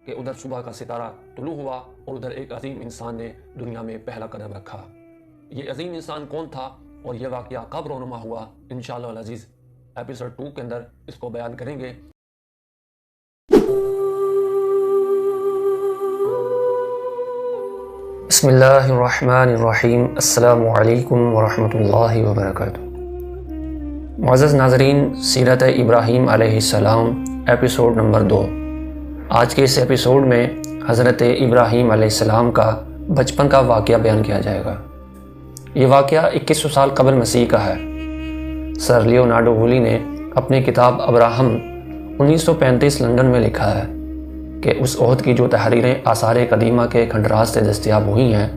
کہ ادھر صبح کا ستارہ طلوع ہوا اور ادھر ایک عظیم انسان نے دنیا میں پہلا قدم رکھا۔ یہ عظیم انسان کون تھا اور یہ واقعہ کب رونما ہوا، انشاءاللہ العزیز ایپیسوڈ 2 کے اندر اس کو بیان کریں گے۔ بسم اللہ الرحمن الرحیم، السلام علیکم ورحمۃ اللہ وبرکاتہ۔ معزز ناظرین، سیرت ابراہیم علیہ السلام ایپیسوڈ نمبر 2۔ آج کے اس ایپیسوڈ میں حضرت ابراہیم علیہ السلام کا بچپن کا واقعہ بیان کیا جائے گا۔ یہ واقعہ 2100 سال قبل مسیح کا ہے۔ سر لیونارڈو وولی نے اپنی کتاب ابراہم 1935 لندن میں لکھا ہے کہ اس عہد کی جو تحریریں آثار قدیمہ کے کھنڈرات سے دستیاب ہوئی ہیں،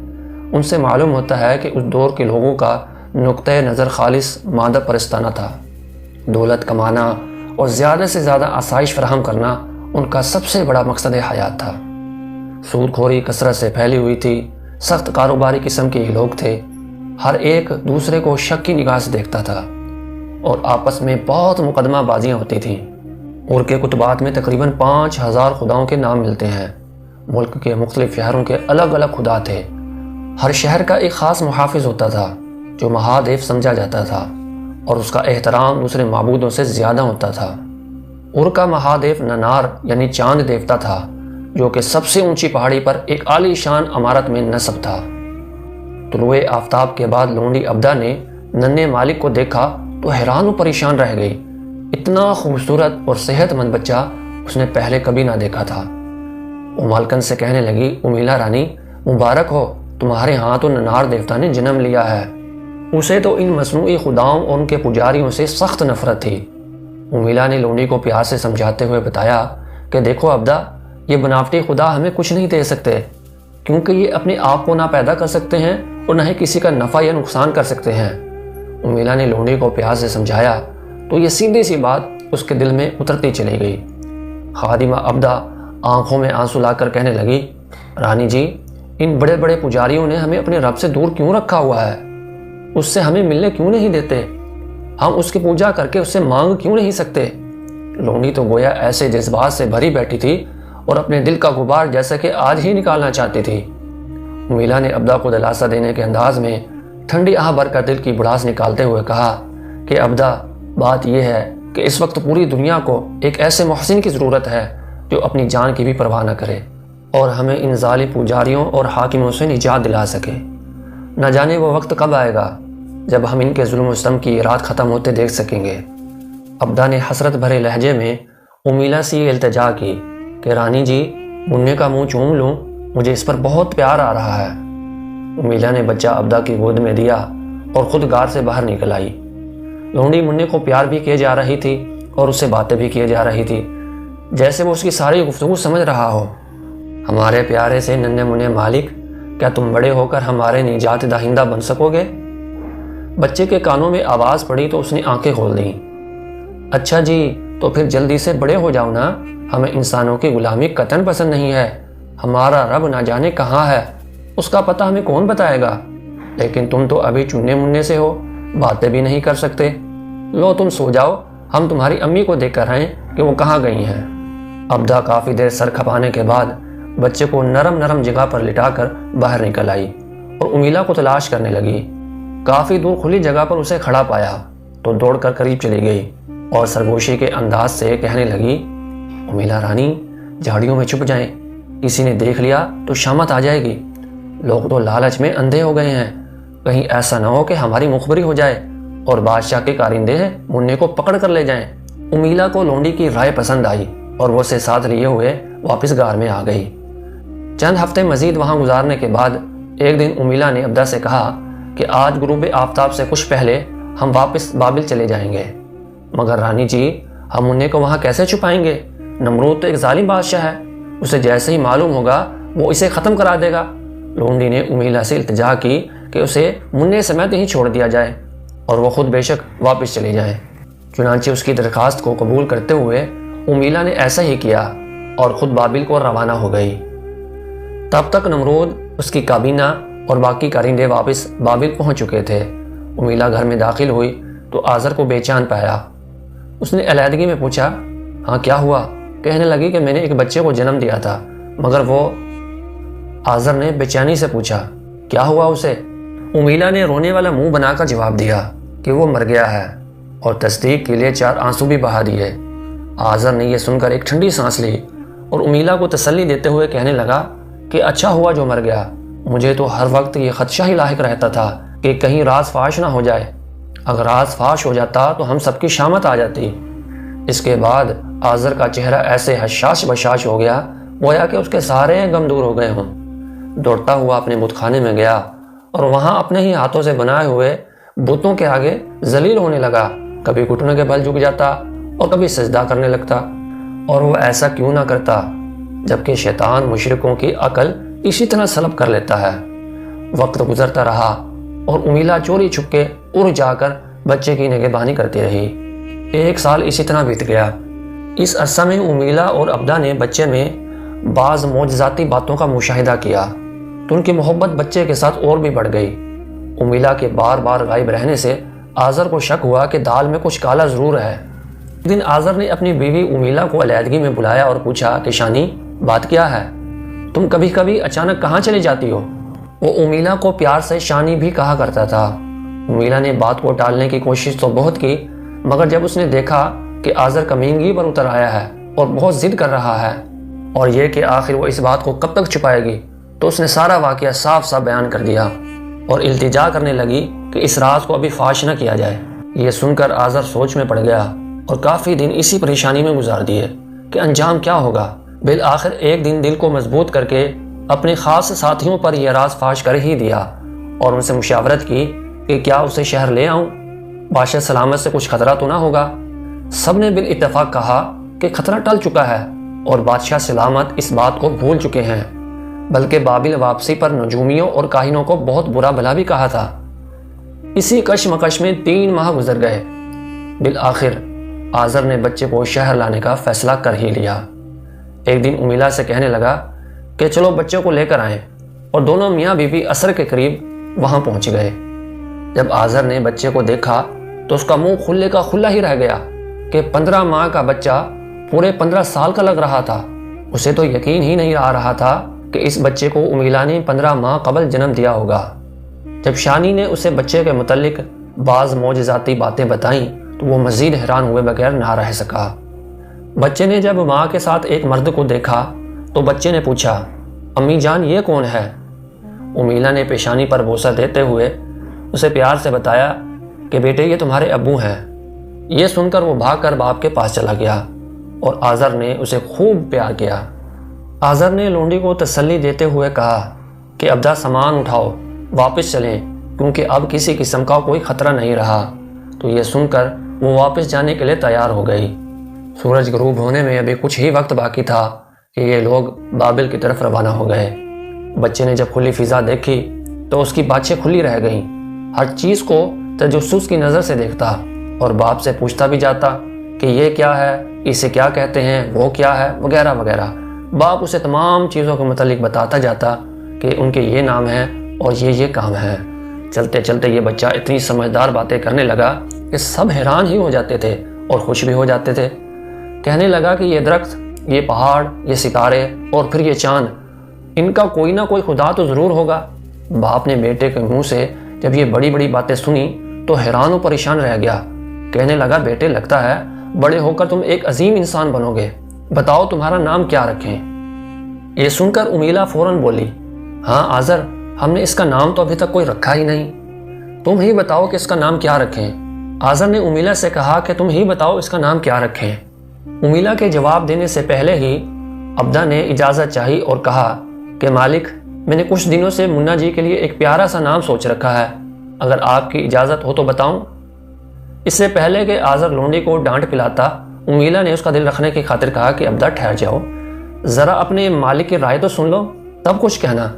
ان سے معلوم ہوتا ہے کہ اس دور کے لوگوں کا نقطۂ نظر خالص مادہ پرستانہ تھا۔ دولت کمانا اور زیادہ سے زیادہ آسائش فراہم کرنا ان کا سب سے بڑا مقصد حیات تھا۔ سود خوری کثرت سے پھیلی ہوئی تھی، سخت کاروباری قسم کے لوگ تھے، ہر ایک دوسرے کو شک کی نگاہ سے دیکھتا تھا اور آپس میں بہت مقدمہ بازیاں ہوتی تھیں۔ اور کے کتبات میں تقریباً 5000 خداؤں کے نام ملتے ہیں۔ ملک کے مختلف شہروں کے الگ الگ خدا تھے۔ ہر شہر کا ایک خاص محافظ ہوتا تھا جو مہادیو سمجھا جاتا تھا اور اس کا احترام دوسرے معبودوں سے زیادہ ہوتا تھا۔ اور کا مہادیو ننار یعنی چاند دیوتا تھا، جو کہ سب سے اونچی پہاڑی پر ایک عالی شان عمارت میں نصب تھا۔ طلوع آفتاب کے بعد لونڈی ابدا نے ننھے مالک کو دیکھا تو حیران و پریشان رہ گئی۔ اتنا خوبصورت اور صحت مند بچہ اس نے پہلے کبھی نہ دیکھا تھا۔ وہ مالکن سے کہنے لگی، امیلا رانی، مبارک ہو، تمہارے ہاں تو ننار دیوتا نے جنم لیا ہے۔ اسے تو ان مصنوعی خداؤں اور ان کے پجاریوں سے سخت نفرت تھی۔ امیلا نے لونڈی کو پیار سے سمجھاتے ہوئے بتایا کہ دیکھو ابدا، یہ بناوٹی خدا ہمیں کچھ نہیں دے سکتے، کیونکہ یہ اپنے آپ کو نہ پیدا کر سکتے ہیں اور نہ ہی کسی کا نفع یا نقصان کر سکتے ہیں۔ امیلا نے لونڈی کو پیار سے سمجھایا تو یہ سیدھی سی بات اس کے دل میں اترتی چلی گئی۔ خادمہ ابدا آنکھوں میں آنسو لا کر کہنے لگی، رانی جی، ان بڑے بڑے پجاریوں نے ہمیں اپنے رب سے دور کیوں رکھا ہوا ہے؟ اس سے ہمیں ملنے کیوں نہیں دیتے؟ ہم اس کی پوجا کر کے اس سے مانگ کیوں نہیں سکتے؟ لونڈی تو گویا ایسے جذبات سے بھری بیٹھی تھی اور اپنے دل کا غبار جیسا کہ آج ہی نکالنا چاہتی تھی۔ امیلا نے ابدا کو دلاسا دینے کے انداز میں ٹھنڈی آہ بھر کر دل کی بڑھاس نکالتے ہوئے کہا کہ ابدا، بات یہ ہے کہ اس وقت پوری دنیا کو ایک ایسے محسن کی ضرورت ہے جو اپنی جان کی بھی پرواہ نہ کرے اور ہمیں ان ظالم پجاریوں اور حاکموں سے نجات دلا سکے۔ نہ جانے وہ وقت کب آئے گا جب ہم ان کے ظلم و ستم کی رات ختم ہوتے دیکھ سکیں گے۔ ابدا نے حسرت بھرے لہجے میں امیلا سے یہ التجا کی کہ رانی جی، منہ کا منہ چوم لوں، مجھے اس پر بہت پیار آ رہا ہے۔ امیلا نے بچہ ابدا کی گود میں دیا اور خود غار سے باہر نکل آئی۔ لونڈی منہ کو پیار بھی کیے جا رہی تھی اور اس سے باتیں بھی کیے جا رہی تھی جیسے وہ اس کی ساری گفتگو سمجھ رہا ہو۔ ہمارے پیارے سے ننھے منھے مالک، کیا تم بڑے ہو کر ہمارے نجات دہندہ بن سکو گے؟ بچے کے کانوں میں آواز پڑی تو اس نے آنکھیں کھول دیں۔ اچھا جی، تو پھر جلدی سے بڑے ہو جاؤ نا، ہمیں انسانوں کی غلامی قطعاً پسند نہیں ہے۔ ہمارا رب نہ جانے کہاں ہے، اس کا پتہ ہمیں کون بتائے گا؟ لیکن تم تو ابھی چننے مننے سے ہو، باتیں بھی نہیں کر سکتے۔ لو تم سو جاؤ، ہم تمہاری امی کو دیکھ کر آئیں کہ وہ کہاں گئی ہیں۔ ابدا کافی دیر سر کھپانے کے بعد بچے کو نرم نرم جگہ پر لٹا کر باہر نکل آئی اور امیلا کو تلاش کرنے لگی۔ کافی دور کھلی جگہ پر اسے کھڑا پایا تو دوڑ کر قریب چلی گئی اور سرگوشی کے انداز سے کہنے لگی، امیلا رانی، جھاڑیوں میں چھپ جائیں، کسی نے دیکھ لیا تو شامت آ جائے گی۔ لوگ تو لالچ میں اندھے ہو گئے ہیں، کہیں ایسا نہ ہو کہ ہماری مخبری ہو جائے اور بادشاہ کے کارندے منہ کو پکڑ کر لے جائیں۔ امیلا کو لونڈی کی رائے پسند آئی اور وہ اسے ساتھ لیے ہوئے واپس غار میں آ گئی۔ چند ہفتے مزید وہاں گزارنے کے بعد ایک دن امیلا نے ابدا سے کہا کہ آج غروب آفتاب سے کچھ پہلے ہم واپس بابل چلے جائیں گے۔ مگر رانی جی، ہم انہیں کو وہاں کیسے چھپائیں گے؟ نمرود تو ایک ظالم بادشاہ ہے، اسے جیسے ہی معلوم ہوگا وہ اسے ختم کرا دے گا۔ لونڈی نے امیلا سے التجا کی کہ اسے منہ سمیت ہی چھوڑ دیا جائے اور وہ خود بے شک واپس چلے جائیں۔ چنانچہ اس کی درخواست کو قبول کرتے ہوئے امیلا نے ایسا ہی کیا اور خود بابل کو روانہ ہو گئی۔ تب تک نمرود، اس کی کابینہ اور باقی کارندے واپس بابل پہنچ چکے تھے۔ امیلا گھر میں داخل ہوئی تو آزر کو بے چین پایا۔ اس نے علیحدگی میں پوچھا، ہاں کیا ہوا؟ کہنے لگی کہ میں نے ایک بچے کو جنم دیا تھا مگر وہ آزر نے بے چینی سے پوچھا کیا ہوا اسے؟ امیلہ نے رونے والا منہ بنا کر جواب دیا کہ وہ مر گیا ہے، اور تصدیق کے لیے 4 آنسو بھی بہا دیے۔ آزر نے یہ سن کر ایک ٹھنڈی سانس لی اور امیلہ کو تسلی دیتے ہوئے کہنے لگا کہ اچھا ہوا جو مر گیا، مجھے تو ہر وقت یہ خدشہ ہی لاحق رہتا تھا کہ کہیں راز فاش نہ ہو جائے، اگر راز فاش ہو جاتا تو ہم سب کی شامت آ جاتی۔ اس کے بعد آزر کا چہرہ ایسے حشاش بشاش ہو گیا گویا کہ اس کے سارے غم دور ہو گئے ہوں۔ دوڑتا ہوا اپنے بت خانے میں گیا اور وہاں اپنے ہی ہاتھوں سے بنائے ہوئے بتوں کے آگے ذلیل ہونے لگا، کبھی گھٹنوں کے بل جھک جاتا اور کبھی سجدہ کرنے لگتا۔ اور وہ ایسا کیوں نہ کرتا جبکہ شیطان مشرکوں کی عقل اسی طرح سلب کر لیتا ہے۔ وقت گزرتا رہا اور امیلہ چوری چھپ کے اڑ جا کر بچے کی نگہبانی کرتی رہی۔ 1 سال اسی طرح بیت گیا۔ اس عرصہ میں امیلہ اور عبدہ نے بچے میں بعض معجزاتی باتوں کا مشاہدہ کیا تو ان کی محبت بچے کے ساتھ اور بھی بڑھ گئی۔ امیلہ کے بار بار غائب رہنے سے آزر کو شک ہوا کہ دال میں کچھ کالا ضرور ہے۔ ایک دن آزر نے اپنی بیوی امیلہ کو علیحدگی میں بلایا اور پوچھا کہ شانی بات کیا ہے؟ تم کبھی کبھی اچانک کہاں چلی جاتی ہو؟ وہ امیلہ کو پیار سے شانی بھی کہا کرتا تھا۔ امیلہ نے بات کو ٹالنے کی کوشش تو بہت کی، مگر جب اس نے دیکھا کہ آزر کمینگی پر اتر آیا ہے اور بہت ضد کر رہا ہے اور یہ کہ آخر وہ اس بات کو کب تک چھپائے گی، تو اس نے سارا واقعہ صاف صاف بیان کر دیا اور التجا کرنے لگی کہ اس راز کو ابھی فاش نہ کیا جائے۔ یہ سن کر آزر سوچ میں پڑ گیا اور کافی دن اسی پریشانی میں گزار دیے کہ انجام کیا ہوگا۔ بالآخر ایک دن دل کو مضبوط کر کے اپنے خاص ساتھیوں پر یہ راز فاش کر ہی دیا اور ان سے مشاورت کی کہ کیا اسے شہر لے آؤں، بادشاہ سلامت سے کچھ خطرہ تو نہ ہوگا۔ سب نے بالاتفاق کہا کہ خطرہ ٹل چکا ہے اور بادشاہ سلامت اس بات کو بھول چکے ہیں، بلکہ بابل واپسی پر نجومیوں اور کاہنوں کو بہت برا بھلا بھی کہا تھا۔ اسی کشمکش میں 3 ماہ گزر گئے۔ بالآخر آزر نے بچے کو شہر لانے کا فیصلہ کر ہی لیا۔ ایک دن امیلہ سے کہنے لگا کہ چلو بچے کو لے کر آئیں، اور دونوں میاں بیوی عصر کے قریب وہاں پہنچ گئے۔ جب آزر نے بچے کو دیکھا تو اس کا منہ کھلے کا کھلا ہی رہ گیا کہ 15 ماہ کا بچہ پورے 15 سال کا لگ رہا تھا۔ اسے تو یقین ہی نہیں آ رہا تھا کہ اس بچے کو امیلہ نے 15 ماہ قبل جنم دیا ہوگا۔ جب شانی نے اسے بچے کے متعلق بعض معجزاتی باتیں بتائیں تو وہ مزید حیران ہوئے بغیر نہ رہ سکا۔ بچے نے جب ماں کے ساتھ ایک مرد کو دیکھا تو بچے نے پوچھا امی جان یہ کون ہے؟ امیلہ نے پیشانی پر بوسہ دیتے ہوئے اسے پیار سے بتایا کہ بیٹے یہ تمہارے ابو ہیں۔ یہ سن کر وہ بھاگ کر باپ کے پاس چلا گیا اور آزر نے اسے خوب پیار کیا۔ آزر نے لونڈی کو تسلی دیتے ہوئے کہا کہ عبدہ سامان اٹھاؤ، واپس چلیں، کیونکہ اب کسی قسم کا کوئی خطرہ نہیں رہا۔ تو یہ سن کر وہ واپس جانے کے لیے تیار ہو گئی۔ سورج غروب ہونے میں ابھی کچھ ہی وقت باقی تھا کہ یہ لوگ بابل کی طرف روانہ ہو گئے۔ بچے نے جب کھلی فضا دیکھی تو اس کی باتیں کھلی رہ گئیں، ہر چیز کو تجسس کی نظر سے دیکھتا اور باپ سے پوچھتا بھی جاتا کہ یہ کیا ہے، اسے کیا کہتے ہیں، وہ کیا ہے، وغیرہ وغیرہ۔ باپ اسے تمام چیزوں کے متعلق بتاتا جاتا کہ ان کے یہ نام ہیں اور یہ کام ہے۔ چلتے چلتے یہ بچہ اتنی سمجھدار باتیں کرنے لگا کہ سب حیران ہی ہو جاتے تھے اور خوش بھی ہو جاتے تھے۔ کہنے لگا کہ یہ درخت، یہ پہاڑ، یہ ستارے اور پھر یہ چاند، ان کا کوئی نہ کوئی خدا تو ضرور ہوگا۔ باپ نے بیٹے کے منہ سے جب یہ بڑی بڑی باتیں سنی تو حیران و پریشان رہ گیا۔ کہنے لگا بیٹے لگتا ہے بڑے ہو کر تم ایک عظیم انسان بنو گے، بتاؤ تمہارا نام کیا رکھیں؟ یہ سن کر امیلہ فوراً بولی ہاں آزر، ہم نے اس کا نام تو ابھی تک کوئی رکھا ہی نہیں، تم ہی بتاؤ کہ اس کا نام کیا رکھیں۔ آزر نے امیلہ سے کہا کہ تم ہی بتاؤ اس کا نام کیا رکھیں۔ امیلہ کے جواب دینے سے پہلے ہی عبدہ نے اجازت چاہی اور کہا کہ مالک میں نے کچھ دنوں سے منا جی کے لیے ایک پیارا سا نام سوچ رکھا ہے، اگر آپ کی اجازت ہو تو بتاؤں۔ اس سے پہلے کہ آزر لونڈی کو ڈانٹ پلاتا، امیلہ نے اس کا دل رکھنے کی خاطر کہا کہ عبدہ ٹھہر جاؤ، ذرا اپنے مالک کی رائے تو سن لو تب کچھ کہنا۔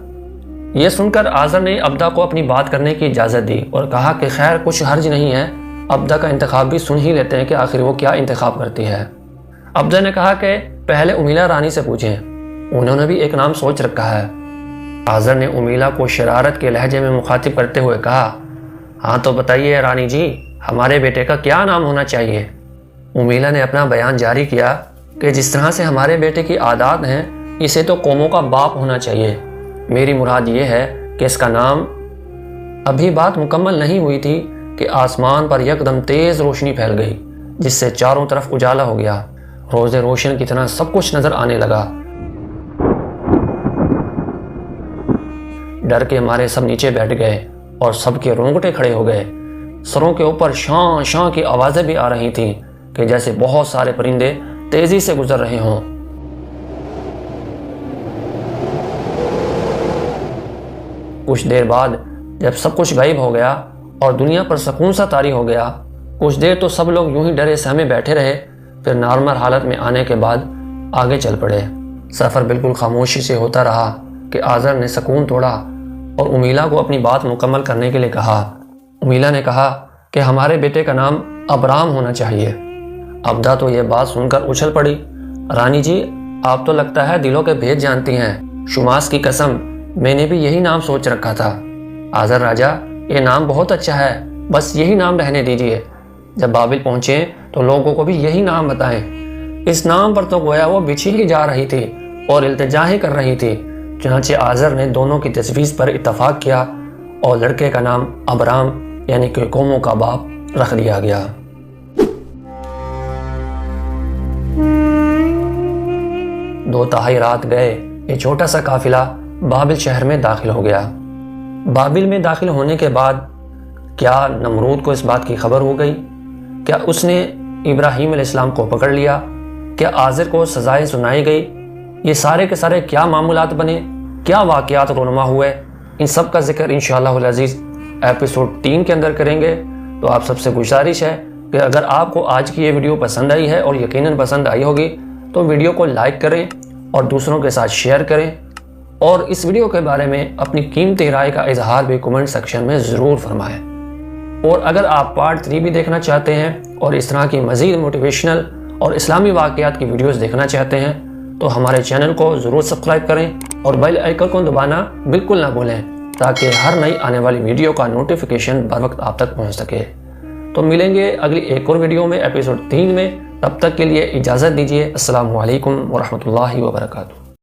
یہ سن کر آزر نے عبدہ کو اپنی بات کرنے کی اجازت دی اور کہا کہ خیر کچھ حرج نہیں ہے، عبدہ کا انتخاب بھی سن ہی لیتے ہیں کہ آخر وہ کیا انتخاب کرتی ہے۔ عبدہ نے کہا کہ پہلے امیلہ رانی سے پوچھیں، انہوں نے بھی ایک نام سوچ رکھا ہے۔ آزر نے امیلہ کو شرارت کے لہجے میں مخاطب کرتے ہوئے کہا ہاں تو بتائیے رانی جی، ہمارے بیٹے کا کیا نام ہونا چاہیے؟ امیلہ نے اپنا بیان جاری کیا کہ جس طرح سے ہمارے بیٹے کی عادات ہیں اسے تو قوموں کا باپ ہونا چاہیے۔ میری مراد یہ ہے کہ اس کا نام۔ ابھی بات مکمل نہیں ہوئی تھی کہ آسمان پر یکدم تیز روشنی پھیل گئی، جس سے چاروں طرف اجالا ہو گیا۔ روز روشن کی طرح سب کچھ نظر آنے لگا۔ ڈر کے مارے سب نیچے بیٹھ گئے اور سب کے رونگٹے کھڑے ہو گئے۔ سروں کے اوپر شاں شاں کی آوازیں بھی آ رہی تھیں کہ جیسے بہت سارے پرندے تیزی سے گزر رہے ہوں۔ کچھ دیر بعد جب سب کچھ غائب ہو گیا اور دنیا پر سکون سا طاری ہو گیا، کچھ دیر تو سب لوگ یوں ہی ڈرے سہمے بیٹھے رہے، پھر نارمل حالت میں آنے کے بعد آگے چل پڑے۔ سفر بالکل خاموشی سے ہوتا رہا کہ آذر نے سکون توڑا اور امیلا کو اپنی بات مکمل کرنے کے لیے کہا۔ امیلا نے کہا کہ ہمارے بیٹے کا نام ابرام ہونا چاہیے۔ ابدا تو یہ بات سن کر اچھل پڑی۔ رانی جی، آپ تو لگتا ہے دلوں کے بھید جانتی ہیں۔ شماس کی قسم، میں نے بھی یہی نام سوچ رکھا تھا۔ آذر راجا، یہ نام بہت اچھا ہے، بس یہی نام رہنے دیجیے۔ جب بابل پہنچے تو لوگوں کو بھی یہی نام بتائیں۔ اس نام پر تو گویا وہ بچھی ہی جا رہی تھی اور التجا ہی کر رہی تھی۔ چنانچہ آذر نے دونوں کی تجویز پر اتفاق کیا اور لڑکے کا نام ابرام یعنی کہ قوموں کا باپ رکھ دیا گیا۔ دو تہائی رات گئے یہ چھوٹا سا قافلہ بابل شہر میں داخل ہو گیا۔ بابل میں داخل ہونے کے بعد کیا نمرود کو اس بات کی خبر ہو گئی؟ کیا اس نے ابراہیم علیہ السلام کو پکڑ لیا؟ کیا آذر کو سزائیں سنائی گئی؟ یہ سارے کے سارے کیا معاملات بنے؟ کیا واقعات رونما ہوئے؟ ان سب کا ذکر انشاءاللہ العزیز ایپیسوڈ 3 کے اندر کریں گے۔ تو آپ سب سے گزارش ہے کہ اگر آپ کو آج کی یہ ویڈیو پسند آئی ہے اور یقیناً پسند آئی ہوگی تو ویڈیو کو لائک کریں اور دوسروں کے ساتھ شیئر کریں، اور اس ویڈیو کے بارے میں اپنی قیمتی رائے کا اظہار بھی کمنٹ سیکشن میں ضرور فرمائیں۔ اور اگر آپ پارٹ 3 بھی دیکھنا چاہتے ہیں اور اس طرح کی مزید موٹیویشنل اور اسلامی واقعات کی ویڈیوز دیکھنا چاہتے ہیں تو ہمارے چینل کو ضرور سبسکرائب کریں اور بیل آئیکن کو دبانا بالکل نہ بھولیں تاکہ ہر نئی آنے والی ویڈیو کا نوٹیفیکیشن بر وقت آپ تک پہنچ سکے۔ تو ملیں گے اگلی ایک اور ویڈیو میں ایپیسوڈ 3 میں۔ تب تک کے لیے اجازت دیجیے۔ السلام علیکم ورحمۃ اللہ وبرکاتہ۔